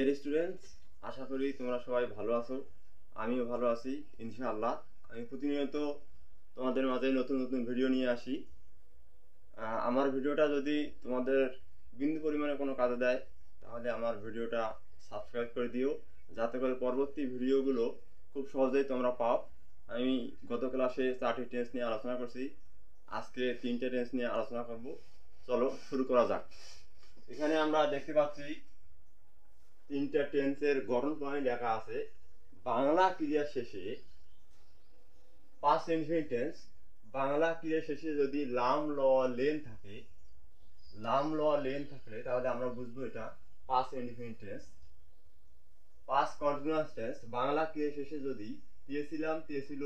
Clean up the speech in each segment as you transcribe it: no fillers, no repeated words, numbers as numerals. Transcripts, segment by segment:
Dear students, আশা করি তোমরা সবাই ভালো আছো। আমিও ভালো আছি ইনশাআল্লাহ। আমি প্রতিনিয়ত তোমাদের মাঝে নতুন নতুন ভিডিও নিয়ে আসি। আমার ভিডিওটা যদি তোমাদের বিন্দু পরিমাণে কোনো কাজে দেয় তাহলে আমার ভিডিওটা সাবস্ক্রাইব করে দিও, যাতে করে পরবর্তী ভিডিওগুলো খুব সহজেই তোমরা পাও। আমি গত ক্লাসে 4টি টেন্স নিয়ে আলোচনা করছি, আজকে 3টে টেন্স নিয়ে আলোচনা করব। চলো শুরু করা যাক। এখানে আমরা দেখতে পাচ্ছি 3টা টেন্সের গঠন প্রণালী লেখা আছে। বাংলা ক্রিয়া শেষে পাস্ট ইনফিনিট টেন্স, বাংলা ক্রিয়া শেষে যদি লাম ল লেন থাকে, তাহলে আমরা বুঝবো এটা past infinite tense. Past continuous tense, Bangla ক্রিয়া শেষে যদি পেয়েছিলাম, পেয়েছিল,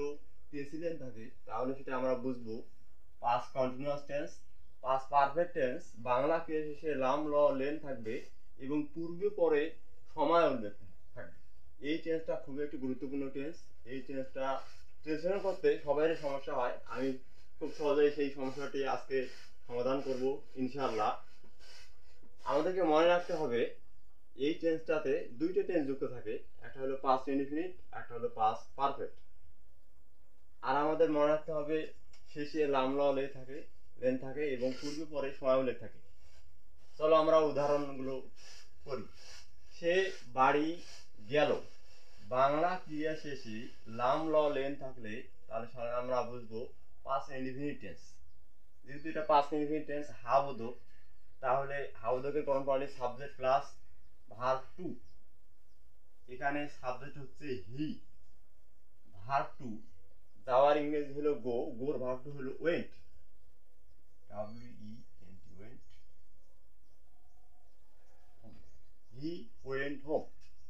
পেয়েছিলেন থাকে, তাহলে সেটা আমরা বুঝবো past continuous tense. Past perfect tense, Bangla ক্রিয়া শেষে লাম ল লেন থাকবে এবং পূর্বে পরে সময় উল্লেখ থাকবে। এই টেন্সটা খুবই একটি গুরুত্বপূর্ণ টেন্স। এই টেন্সটা ট্রান্সলেশন করতে সবারই সমস্যা হয়, আমি খুব সহজেই সেই সমস্যাটি আজকে সমাধান করব ইনশাআল্লাহ। আমাদেরকে মনে রাখতে হবে এই টেন্সটাতে 2টে টেন্স যুক্ত থাকে, একটা হলো পাস্ট ইনডিফিনিট, একটা হলো পাস্ট পারফেক্ট। আর আমাদের মনে রাখতে হবে শেষে লাম ল লেন থাকে এবং পূর্বে পরে সময় উল্লেখ থাকে। চলো আমরা উদাহরণগুলো করি। সে বাড়ি গেল, বাংলা ক্রিয়া শেষে লাম ল লেন থাকলে তাহলে আমরা বুঝবো পাস্ট ইনডিফিনিট টেন্স। যেহেতু এটা পাস্ট ইনডিফিনিট টেন্স, হাবোধক, তাহলে হাবোধকের গঠন প্রণালী সাবজেক্ট প্লাস ভার্ব টু। এখানে সাবজেক্ট হচ্ছে হি, ভার্ব টু, যাওয়ার ইংরেজি হলো গো, গোর ভার্ব টু হলো went, WENT, went. He went home.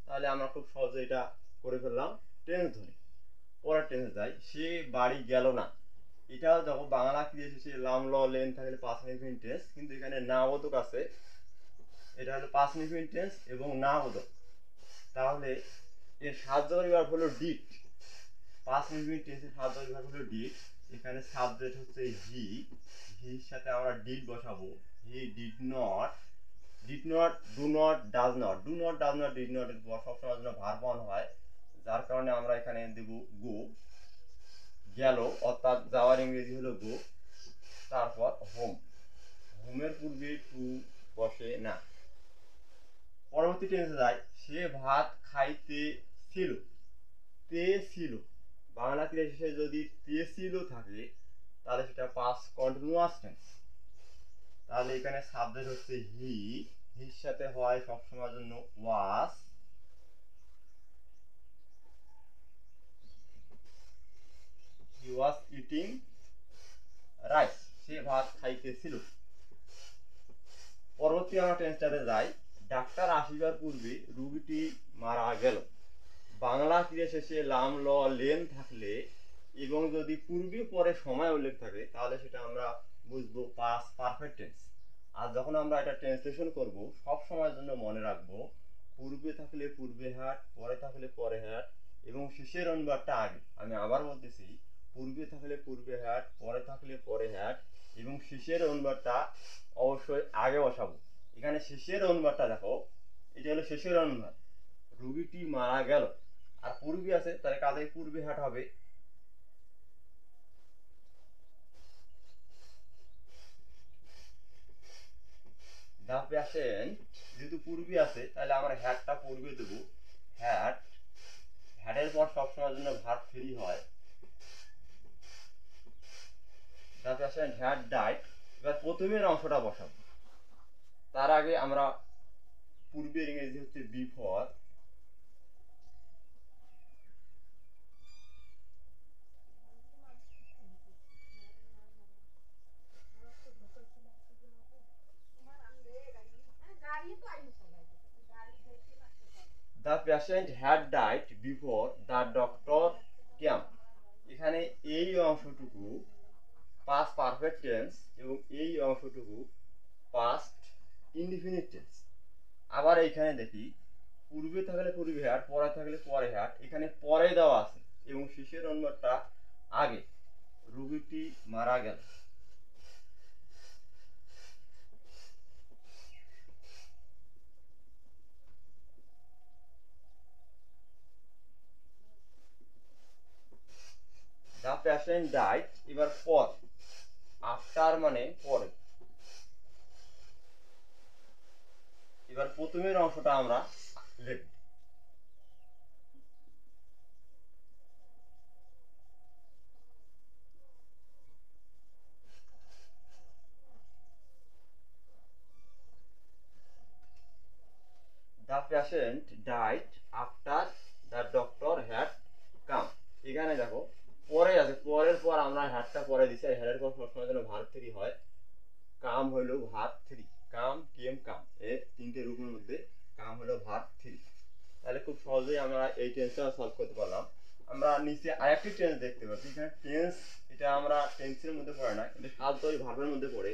তাহলে আমরা খুব সহজে এটা করে ফেললাম টেন্স ধরে। পরের টেন্স যাই। সে বাড়ি গেল না, এটাও দেখো বাংলা ক্রিয়া শেষে লাম ল লেন থাকলে পাস্ট ইনডিফিনিট টেন্স, কিন্তু এখানে না বোধক আছে, এটা হলো পাস্ট ইনডিফিনিট টেন্স এবং না বোধক। তাহলে এর সাহায্যকারী ভার্ব হলো ডিড। পাস্ট ইনডিফিনিট টেন্সের সাহায্যকারী ভার্ব হলো ডিড। এখানে সাবজেক্ট হচ্ছে হি, হির সাথে আমরা ডিড বসাবো। He did not, do not, does not, did not এর পর সবসময় জন্য ভার্ব অন হয়, যার কারণে আমরা এখানে দেব গো। গেল অর্থাৎ যাওয়ার ইংরেজি হলো গো, তারপর হোম, হোমের পূর্বে টু বসে না। পরবর্তী টেন্সে যাই। সে ভাত খাইতে ছিল, ছিল, বাংলা ক্রিয়া শেষে যদি ছিল থাকে তাহলে সেটা পাস্ট কন্টিনিউয়াস টেন্স। তাহলে এখানে সাবজেক্ট হচ্ছে হি, হির সাথে হয় সবসময়ের জন্য ওয়াজ। হি ওয়াজ ইটিং রাইস, সে ভাত খাইতেছিল। পরবর্তী আমরা টেন্সটাতে যাই। ডাক্তার আসিবার পূর্বে রোগীটি মারা গেল, বাংলা ক্রিয়া শেষে লাম ল লেন থাকলে এবং যদি পূর্বে পরে সময় উল্লেখ থাকে তাহলে সেটা আমরা বুঝবো পাস্ট পারফেক্ট টেন্স। আর যখন আমরা এটা ট্রান্সলেশন করব সব সময়ের জন্য মনে রাখবো পূর্বে থাকলে পূর্বে হ্যাড, পরে থাকলে পরে হ্যাড এবং শেষের অনুবাদটা আগে। আমি আবার বলতেছি, পূর্বে থাকলে পূর্বে হ্যাড, পরে থাকলে পরে হ্যাড এবং শেষের অনুবাদটা অবশ্যই আগে বসাবো। এখানে শেষের অনুবাদটা দেখো, এটা হলো শেষের অনুবাদ, রোগীটি মারা গেল, আর পূর্বে আছে তাহলে কাজে পূর্বে হ্যাট হবে। দ্য পেশেন্ট, যেহেতু পূর্বে আছে তাহলে আমরা হ্যাটটা পূর্বে দেব, হ্যাট, হ্যাটের পর সবসময়ের জন্য ভার্ব ফ্রি হয়। দ্য পেশেন্ট হ্যাড ডাইড, এবার প্রথমের অংশটা বসাবো, তার আগে আমরা পূর্বের ইংরেজি হচ্ছে before. The patient had died before the doctor came. এখানে এই অংশটুকু পাস্ট পারফেক্ট টেন্স এবং এই অংশটুকু পাস্ট ইনডিফিনিট টেন্স। আবার এইখানে দেখি পূর্বে থাকলে পূর্বে হ্যাট, পরে থাকলে পরে হ্যাট, এখানে পরে দেওয়া আছে এবং শেষের অনুবাদটা আগে, রোগীটি মারা গেল। পেশেন্ট ডাইড, এবার পর, আফটার মানে পরে। এবার প্রথমের অংশটা আমরা লিখব। The patient died after the doctor had come. এখানে দেখো পরে আছে, পরের পর আমরা হ্যাডটা পরে দিছি, আর হ্যাডের পর সবসময় যেন ভার্ব 3 হয়। কাম হলো ভার্ব 3, কাম কেম কাম, এর তিনটে রূপের মধ্যে কাম হলো ভার্ব 3। তাহলে খুব সহজেই আমরা এই টেন্সটা সলভ করতে পারলাম। আমরা নিচে আরেকটি টেন্স দেখতে পাচ্ছি, এখানে টেন্স এটা আমরা টেন্সের মধ্যে পড়ে না, এটা কাজ তৈরি ভার্বের মধ্যে পড়ে।